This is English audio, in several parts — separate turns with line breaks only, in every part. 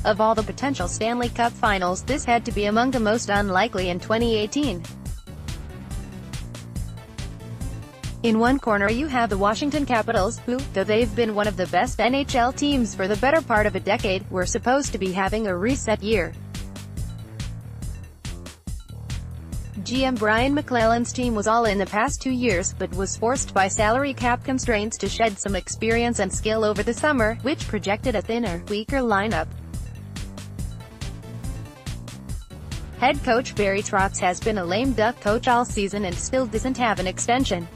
Of all the potential Stanley Cup finals, this had to be among the most unlikely in 2018. In one corner you have the Washington Capitals, who, though they've been one of the best NHL teams for the better part of a decade, were supposed to be having a reset year. GM Brian MacLellan's team was all in the past 2 years, but was forced by salary cap constraints to shed some experience and skill over the summer, which projected a thinner, weaker lineup. Head coach Barry Trotz has been a lame duck coach all season and still doesn't have an extension.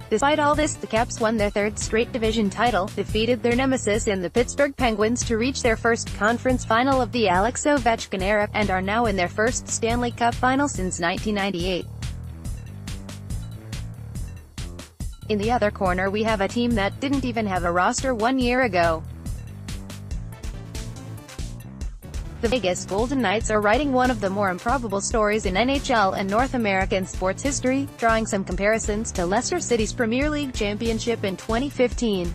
Despite all this, the Caps won their third straight division title, defeated their nemesis in the Pittsburgh Penguins to reach their first conference final of the Alex Ovechkin era, and are now in their first Stanley Cup final since 1998. In the other corner we have a team that didn't even have a roster 1 year ago. The Vegas Golden Knights are writing one of the more improbable stories in NHL and North American sports history, drawing some comparisons to Leicester City's Premier League championship in 2015.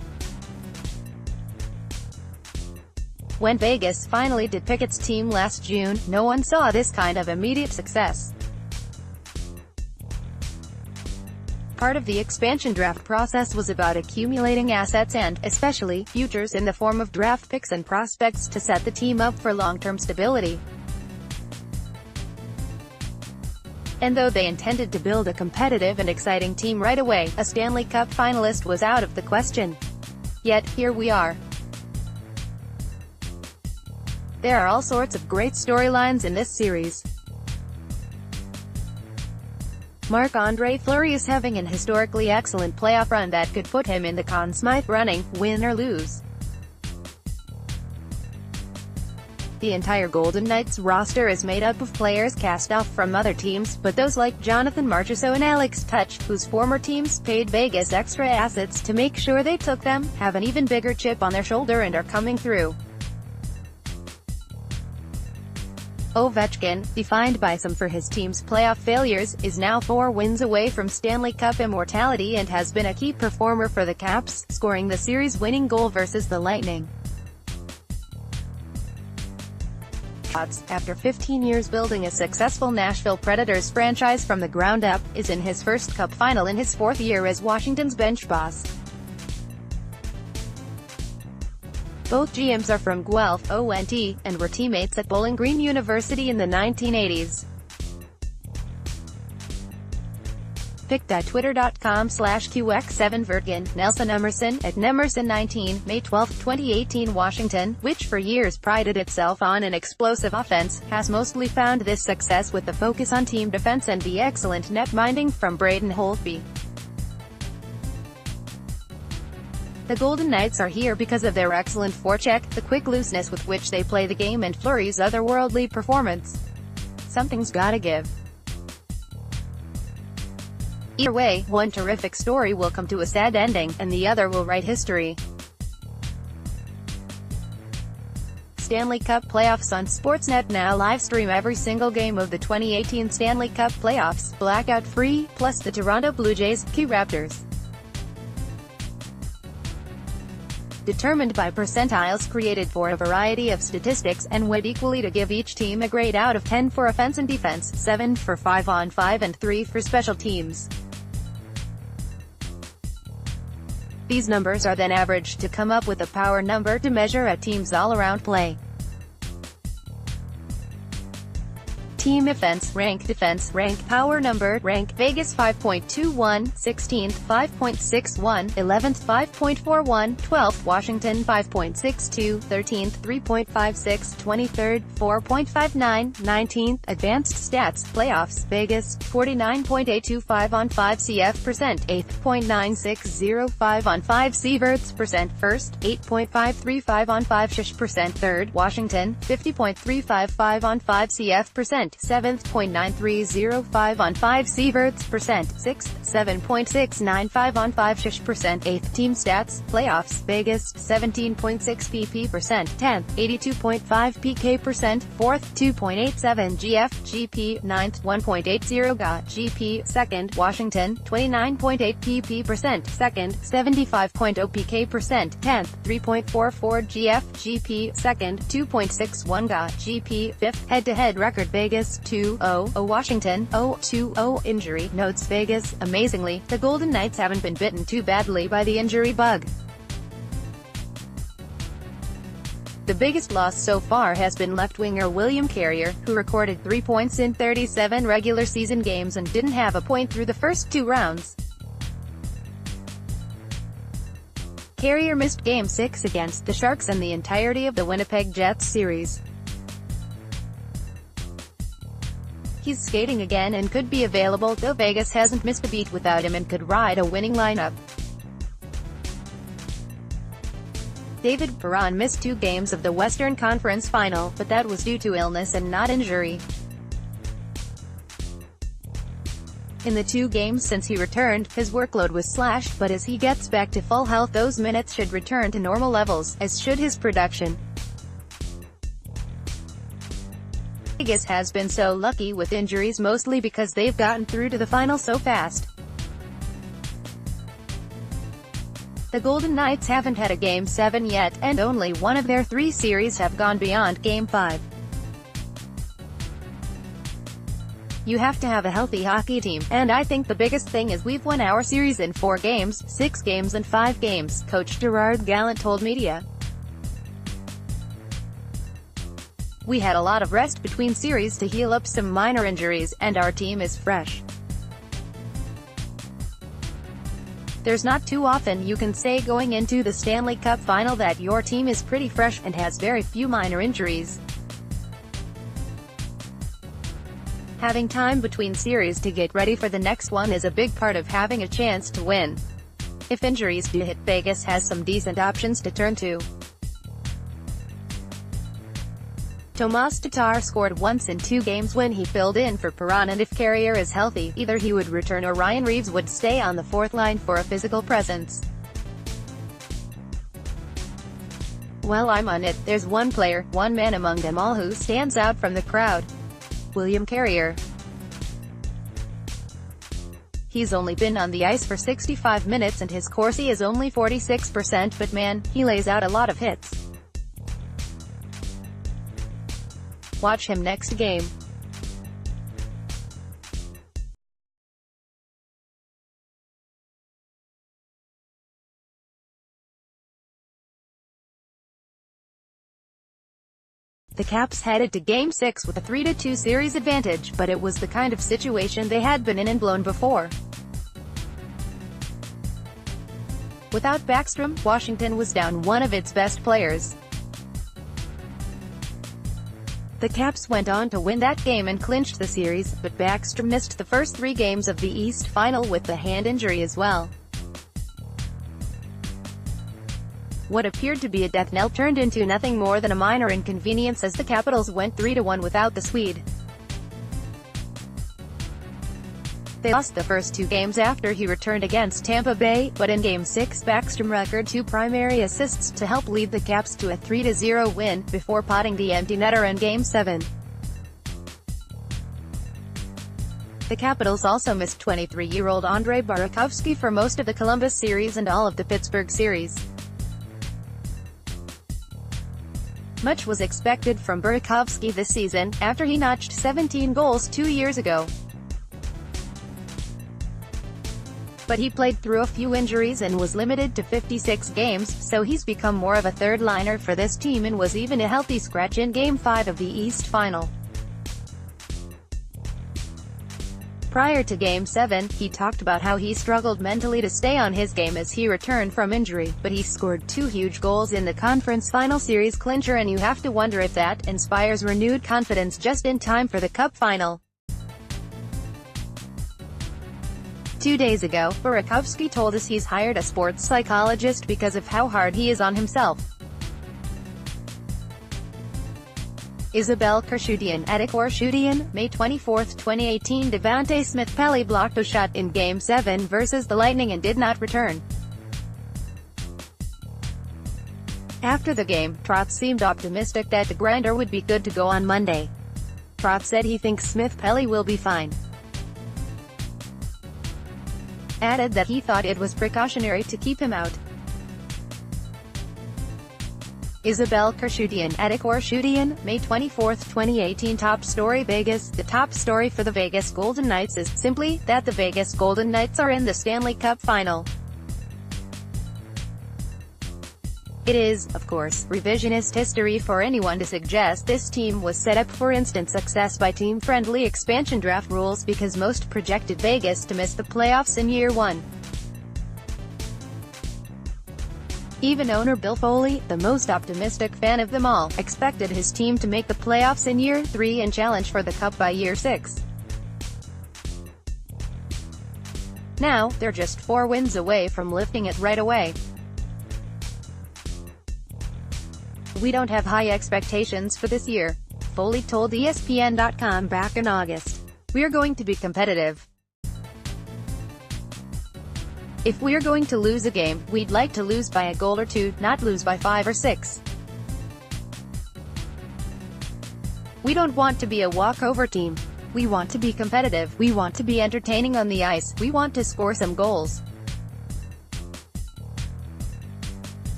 When Vegas finally did pick its team last June, no one saw this kind of immediate success. Part of the expansion draft process was about accumulating assets and, especially, futures in the form of draft picks and prospects to set the team up for long-term stability. And though they intended to build a competitive and exciting team right away, a Stanley Cup finalist was out of the question. Yet, here we are. There are all sorts of great storylines in this series. Marc-Andre Fleury is having an historically excellent playoff run that could put him in the Conn Smythe running, win or lose. The entire Golden Knights roster is made up of players cast off from other teams, but those like Jonathan Marchessault and Alex Tuch, whose former teams paid Vegas extra assets to make sure they took them, have an even bigger chip on their shoulder and are coming through. Ovechkin, defined by some for his team's playoff failures, is now 4 wins away from Stanley Cup immortality and has been a key performer for the Caps, scoring the series-winning goal versus the Lightning. Trotz, after 15 years building a successful Nashville Predators franchise from the ground up, is in his first Cup final in his 4th year as Washington's bench boss. Both GMs are from Guelph, ONT, and were teammates at Bowling Green University in the 1980s. Picked at twitter.com/QX7Vertgen, Nelson Emerson, at Nemerson19, May 12, 2018 Washington, which for years prided itself on an explosive offense, has mostly found this success with the focus on team defense and the excellent net-minding from Braden Holtby. The Golden Knights are here because of their excellent forecheck, the quick looseness with which they play the game and Fleury's otherworldly performance. Something's gotta give. Either way, one terrific story will come to a sad ending, and the other will write history. Stanley Cup playoffs on Sportsnet now live stream every single game of the 2018 Stanley Cup playoffs, blackout free, plus the Toronto Blue Jays, Q Raptors. Determined by percentiles created for a variety of statistics, and weighed equally to give each team a grade out of 10 for offense and defense, 7 for 5-on-5 and 3 for special teams. These numbers are then averaged to come up with a power number to measure a team's all-around play. Team offense, rank defense, rank power number, rank Vegas 5.21, 16th 5.61, 11th 5.41, 12th Washington 5.62, 13th 3.56, 23rd 4.59, 19th Advanced Stats, Playoffs, Vegas 49.825 on 5 CF percent, 8th 0.9605 on 5 Sieverts percent, 1st 8.535 on 5 Shish percent, 3rd Washington 50.355 on 5 CF percent, 7th, .9305 on 5 Sieverts %, 6th, 7.695 on 5 Shish %, 8th. Team stats, playoffs, Vegas, 17.6 pp %, 10th, 82.5 pk %, 4th, 2.87 gf, gp, 9th, 1.80 ga, gp, 2nd, Washington, 29.8 pp %, 2nd, 75.0 pk %, 10th, 3.44 gf, gp, 2nd, 2.61 ga, gp, 5th. Head-to-head record Vegas, 2-0, Washington, 0-2-0. Injury notes Vegas, amazingly, the Golden Knights haven't been bitten too badly by the injury bug. The biggest loss so far has been left-winger William Carrier, who recorded 3 points in 37 regular season games and didn't have a point through the first 2 rounds. Carrier missed Game 6 against the Sharks and the entirety of the Winnipeg Jets series. He's skating again and could be available, though Vegas hasn't missed a beat without him and could ride a winning lineup. David Perron missed 2 games of the Western Conference Final, but that was due to illness and not injury. In the 2 games since he returned, his workload was slashed, but as he gets back to full health those minutes should return to normal levels, as should his production. Vegas has been so lucky with injuries mostly because they've gotten through to the final so fast. The Golden Knights haven't had a Game 7 yet, and only one of their 3 series have gone beyond Game 5. You have to have a healthy hockey team, and I think the biggest thing is we've won our series in 4 games, 6 games and 5 games, Coach Gerard Gallant told media. We had a lot of rest between series to heal up some minor injuries, and our team is fresh. There's not too often you can say going into the Stanley Cup final that your team is pretty fresh and has very few minor injuries. Having time between series to get ready for the next one is a big part of having a chance to win. If injuries do hit, Vegas has some decent options to turn to. Tomas Tatar scored once in 2 games when he filled in for Perron, and if Carrier is healthy, either he would return or Ryan Reeves would stay on the 4th line for a physical presence. Well, I'm on it. There's one player, one man among them all who stands out from the crowd. William Carrier. He's only been on the ice for 65 minutes and his Corsi is only 46%, but man, he lays out a lot of hits. Watch him next game. The Caps headed to Game 6 with a 3-2 series advantage, but it was the kind of situation they had been in and blown before. Without Backstrom, Washington was down one of its best players. The Caps went on to win that game and clinched the series, but Backstrom missed the first 3 games of the East Final with the hand injury as well. What appeared to be a death knell turned into nothing more than a minor inconvenience as the Capitals went 3-1 without the Swede. They lost the first 2 games after he returned against Tampa Bay, but in Game 6 Backstrom recorded 2 primary assists to help lead the Caps to a 3-0 win, before potting the empty netter in Game 7. The Capitals also missed 23-year-old Andrei Burakovsky for most of the Columbus series and all of the Pittsburgh series. Much was expected from Burakovsky this season, after he notched 17 goals 2 years ago. But he played through a few injuries and was limited to 56 games, so he's become more of a third-liner for this team and was even a healthy scratch in Game 5 of the East Final. Prior to Game 7, he talked about how he struggled mentally to stay on his game as he returned from injury, but he scored 2 huge goals in the conference final series clincher, and you have to wonder if that inspires renewed confidence just in time for the Cup final. 2 days ago, Burakovsky told us he's hired a sports psychologist because of how hard he is on himself. Isabel Kershudian at Kershudian, May 24, 2018. Devontae Smith-Pelly blocked a shot in Game 7 versus the Lightning and did not return. After the game, Trotz seemed optimistic that the grinder would be good to go on Monday. Trotz said he thinks Smith-Pelly will be fine. Added that he thought it was precautionary to keep him out. Isabel Kershudian at Kershudian, May 24, 2018. Top story: Vegas. The top story for the Vegas Golden Knights is simply that the Vegas Golden Knights are in the Stanley Cup final. It is, of course, revisionist history for anyone to suggest this team was set up for instant success by team-friendly expansion draft rules, because most projected Vegas to miss the playoffs in year one. Even owner Bill Foley, the most optimistic fan of them all, expected his team to make the playoffs in year 3 and challenge for the Cup by year 6. Now, they're just 4 wins away from lifting it right away. "We don't have high expectations for this year," Foley told ESPN.com back in August. "We're going to be competitive. If we're going to lose a game, we'd like to lose by a goal or 2, not lose by 5 or 6. We don't want to be a walkover team. We want to be competitive. We want to be entertaining on the ice. We want to score some goals.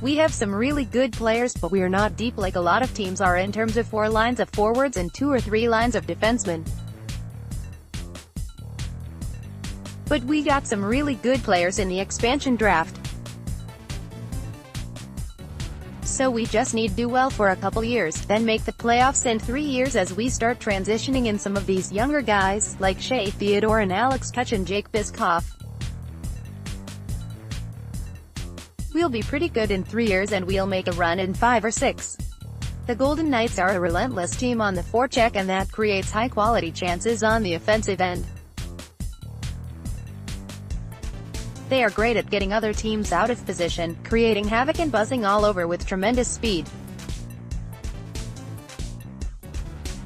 We have some really good players, but we are not deep like a lot of teams are in terms of 4 lines of forwards and 2 or 3 lines of defensemen. But we got some really good players in the expansion draft. So we just need to do well for a couple years, then make the playoffs in 3 years as we start transitioning in some of these younger guys, like Shea Theodore and Alex Tuch and Jake Biscoff. We'll be pretty good in 3 years and we'll make a run in 5 or 6. The Golden Knights are a relentless team on the forecheck, and that creates high-quality chances on the offensive end. They are great at getting other teams out of position, creating havoc and buzzing all over with tremendous speed.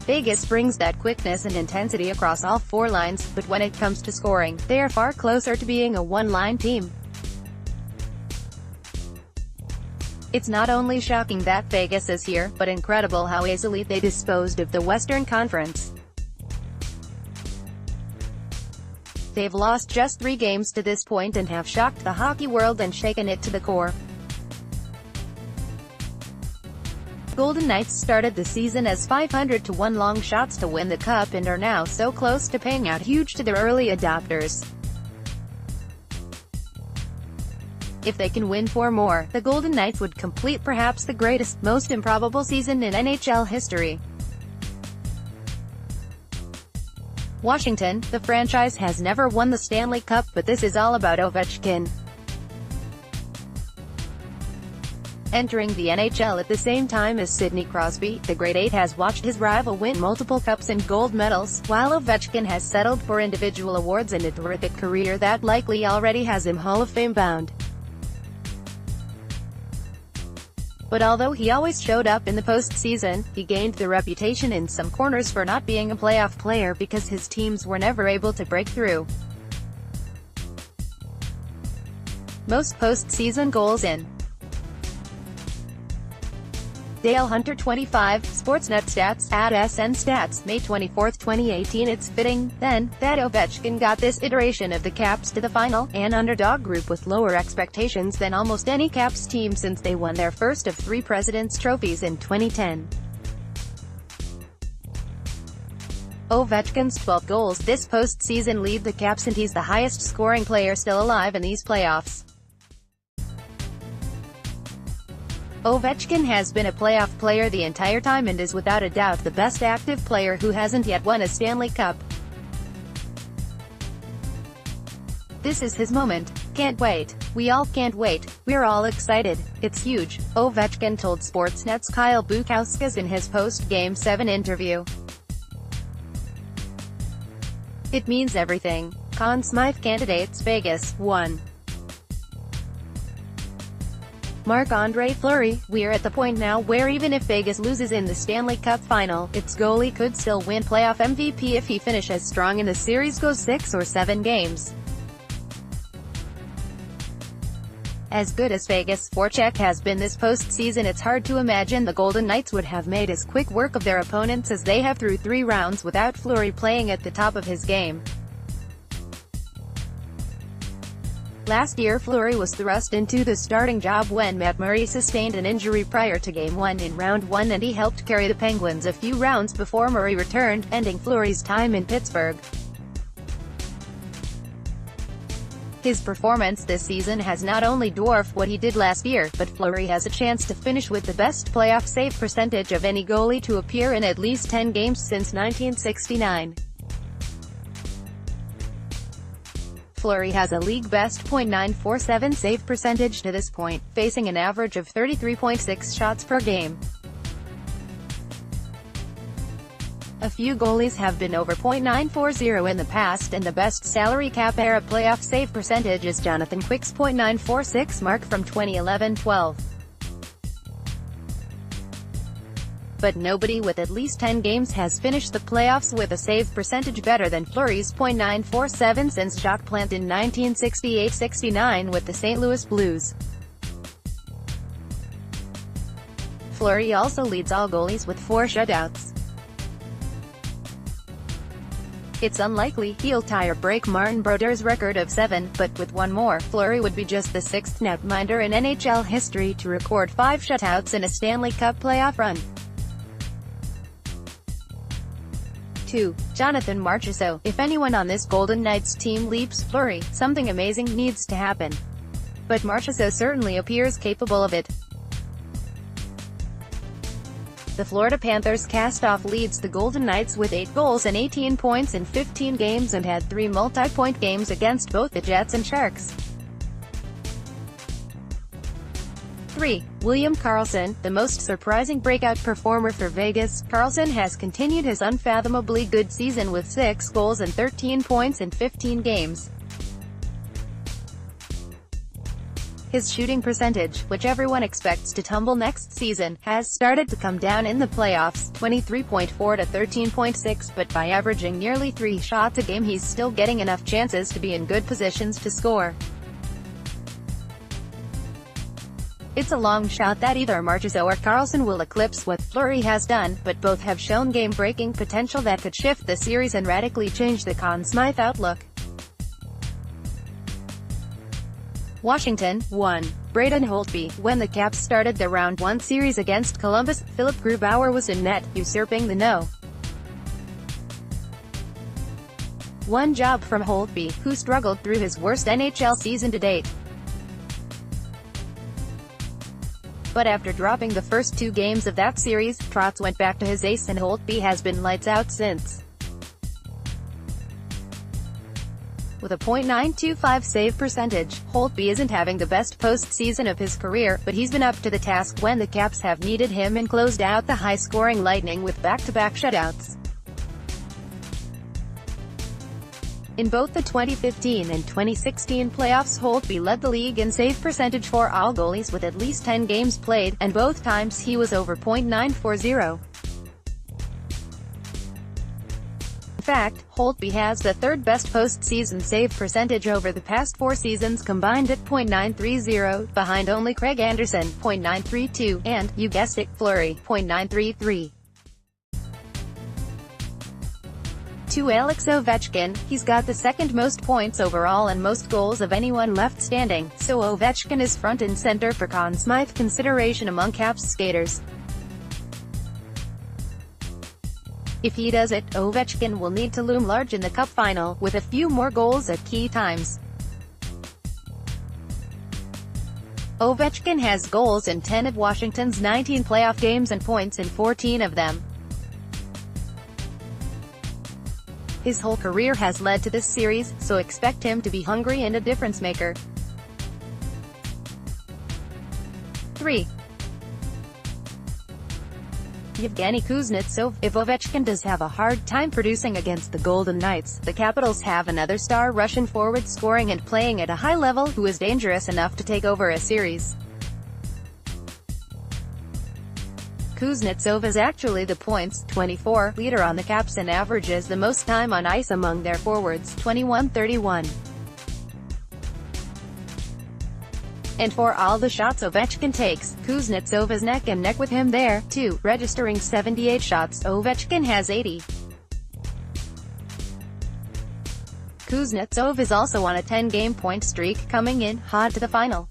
Vegas brings that quickness and intensity across all 4 lines, but when it comes to scoring, they are far closer to being a one-line team. It's not only shocking that Vegas is here, but incredible how easily they disposed of the Western Conference. They've lost just 3 games to this point and have shocked the hockey world and shaken it to the core. Golden Knights started the season as 500-1 long shots to win the Cup and are now so close to paying out huge to their early adopters. If they can win 4 more, the Golden Knights would complete perhaps the greatest, most improbable season in NHL history. Washington, the franchise has never won the Stanley Cup, but this is all about Ovechkin. Entering the NHL at the same time as Sidney Crosby, the Great Eight has watched his rival win multiple cups and gold medals, while Ovechkin has settled for individual awards and a terrific career that likely already has him Hall of Fame bound. But although he always showed up in the postseason, he gained the reputation in some corners for not being a playoff player because his teams were never able to break through. Most postseason goals in. Dale Hunter 25, Sportsnet Stats, at SN Stats, May 24, 2018. It's fitting, then, that Ovechkin got this iteration of the Caps to the final, an underdog group with lower expectations than almost any Caps team since they won their first of 3 President's Trophies in 2010. Ovechkin's 12 goals this postseason lead the Caps, and he's the highest-scoring player still alive in these playoffs. Ovechkin has been a playoff player the entire time and is without a doubt the best active player who hasn't yet won a Stanley Cup. This is his moment. Can't wait. We all can't wait. We're all excited. It's huge, Ovechkin told Sportsnet's Kyle Bukauskas in his post-Game 7 interview. It means everything. Conn Smythe candidates Vegas, 1. Marc-Andre Fleury, "We're at the point now where even if Vegas loses in the Stanley Cup final, its goalie could still win playoff MVP if he finishes strong and the series goes 6 or 7 games. As good as Vegas' forecheck has been this postseason, it's hard to imagine the Golden Knights would have made as quick work of their opponents as they have through 3 rounds without Fleury playing at the top of his game." Last year Fleury was thrust into the starting job when Matt Murray sustained an injury prior to Game 1 in Round 1, and he helped carry the Penguins a few rounds before Murray returned, ending Fleury's time in Pittsburgh. His performance this season has not only dwarfed what he did last year, but Fleury has a chance to finish with the best playoff save percentage of any goalie to appear in at least 10 games since 1969. Fleury has a league-best .947 save percentage to this point, facing an average of 33.6 shots per game. A few goalies have been over .940 in the past, and the best salary cap era playoff save percentage is Jonathan Quick's .946 mark from 2011-12. But nobody with at least 10 games has finished the playoffs with a save percentage better than Fleury's .947 since Jacques Plante in 1968-69 with the St. Louis Blues. Fleury also leads all goalies with 4 shutouts. It's unlikely he'll tie or break Martin Brodeurs' record of 7, but with 1 more, Fleury would be just the 6th netminder in NHL history to record 5 shutouts in a Stanley Cup playoff run. 2. Jonathan Marchessault. If anyone on this Golden Knights team leaps Fleury, something amazing needs to happen. But Marchessault certainly appears capable of it. The Florida Panthers cast-off leads the Golden Knights with 8 goals and 18 points in 15 games and had 3 multi-point games against both the Jets and Sharks. 3. William Karlsson. The most surprising breakout performer for Vegas, Karlsson has continued his unfathomably good season with 6 goals and 13 points in 15 games. His shooting percentage, which everyone expects to tumble next season, has started to come down in the playoffs, 23.4 to 13.6, but by averaging nearly 3 shots a game he's still getting enough chances to be in good positions to score. It's a long shot that either Marchessault or Karlsson will eclipse what Fleury has done, but both have shown game-breaking potential that could shift the series and radically change the Conn Smythe outlook. Washington, 1. Braden Holtby. When the Caps started the Round 1 series against Columbus, Philip Grubauer was in net, usurping the No. 1 job from Holtby, who struggled through his worst NHL season to date. But after dropping the first 2 games of that series, Trotz went back to his ace and Holtby has been lights out since. With a .925 save percentage, Holtby isn't having the best postseason of his career, but he's been up to the task when the Caps have needed him and closed out the high-scoring Lightning with back-to-back shutouts. In both the 2015 and 2016 playoffs, Holtby led the league in save percentage for all goalies with at least 10 games played, and both times he was over .940. In fact, Holtby has the 3rd best postseason save percentage over the past 4 seasons combined at .930, behind only Craig Anderson, .932, and, you guessed it, Fleury, .933. 2. Alex Ovechkin. He's got the 2nd most points overall and most goals of anyone left standing, so Ovechkin is front and center for Conn Smythe consideration among Caps skaters. If he does it, Ovechkin will need to loom large in the Cup final, with a few more goals at key times. Ovechkin has goals in 10 of Washington's 19 playoff games and points in 14 of them. His whole career has led to this series, so expect him to be hungry and a difference maker. 3. Yevgeny Kuznetsov. If Ovechkin does have a hard time producing against the Golden Knights, the Capitals have another star Russian forward scoring and playing at a high level who is dangerous enough to take over a series. Kuznetsov is actually the points 24 leader on the Caps and averages the most time on ice among their forwards, 21-31. And for all the shots Ovechkin takes, Kuznetsov is neck and neck with him there, too, registering 78 shots. Ovechkin has 80. Kuznetsov is also on a 10-game point streak, coming in hot to the final.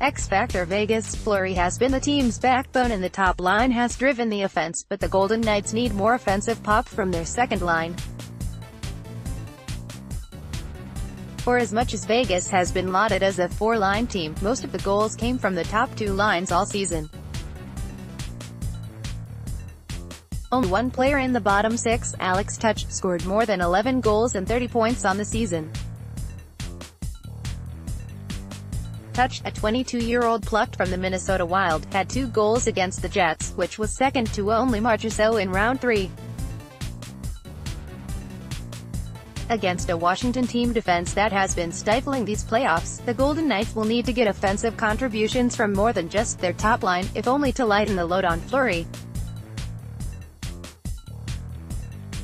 X-Factor Vegas. Fleury has been the team's backbone and the top line has driven the offense, but the Golden Knights need more offensive pop from their second line. For as much as Vegas has been lauded as a four-line team, most of the goals came from the top two lines all season. Only one player in the bottom six, Alex Tuch, scored more than 11 goals and 30 points on the season. Tuch, a 22-year-old plucked from the Minnesota Wild, had 2 goals against the Jets, which was second to only Marchessault in Round 3. Against a Washington team defense that has been stifling these playoffs, the Golden Knights will need to get offensive contributions from more than just their top line, if only to lighten the load on Fleury.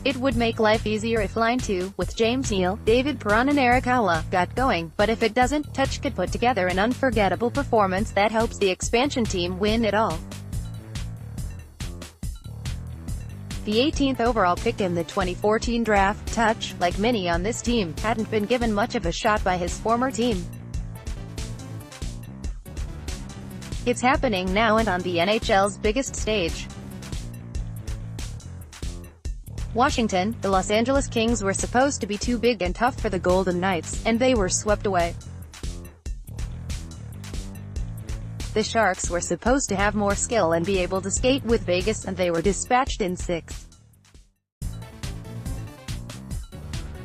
It would make life easier if Line 2, with James Neal, David Perron and Eric Haula, got going, but if it doesn't, Tuch could put together an unforgettable performance that helps the expansion team win it all. The 18th overall pick in the 2014 draft, Tuch, like many on this team, hadn't been given much of a shot by his former team. It's happening now and on the NHL's biggest stage. Washington, the Los Angeles Kings were supposed to be too big and tough for the Golden Knights, and they were swept away. The Sharks were supposed to have more skill and be able to skate with Vegas, and they were dispatched in 6.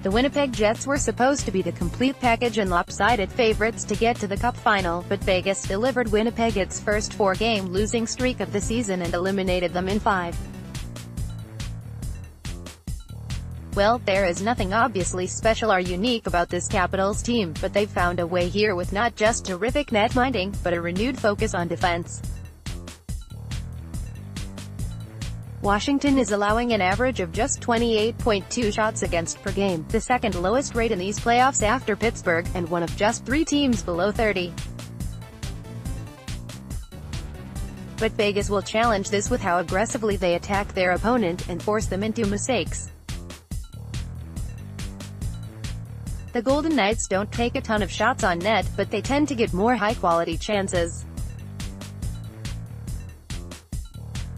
The Winnipeg Jets were supposed to be the complete package and lopsided favorites to get to the Cup final, but Vegas delivered Winnipeg its first 4-game losing streak of the season and eliminated them in 5. Well, there is nothing obviously special or unique about this Capitals team, but they've found a way here with not just terrific net minding, but a renewed focus on defense. Washington is allowing an average of just 28.2 shots against per game, the second lowest rate in these playoffs after Pittsburgh, and one of just 3 teams below 30. But Vegas will challenge this with how aggressively they attack their opponent, and force them into mistakes. The Golden Knights don't take a ton of shots on net, but they tend to get more high-quality chances.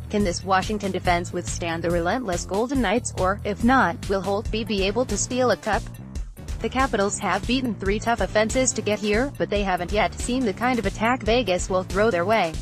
Can this Washington defense withstand the relentless Golden Knights, or, if not, will Holtby be able to steal a cup? The Capitals have beaten 3 tough offenses to get here, but they haven't yet seen the kind of attack Vegas will throw their way.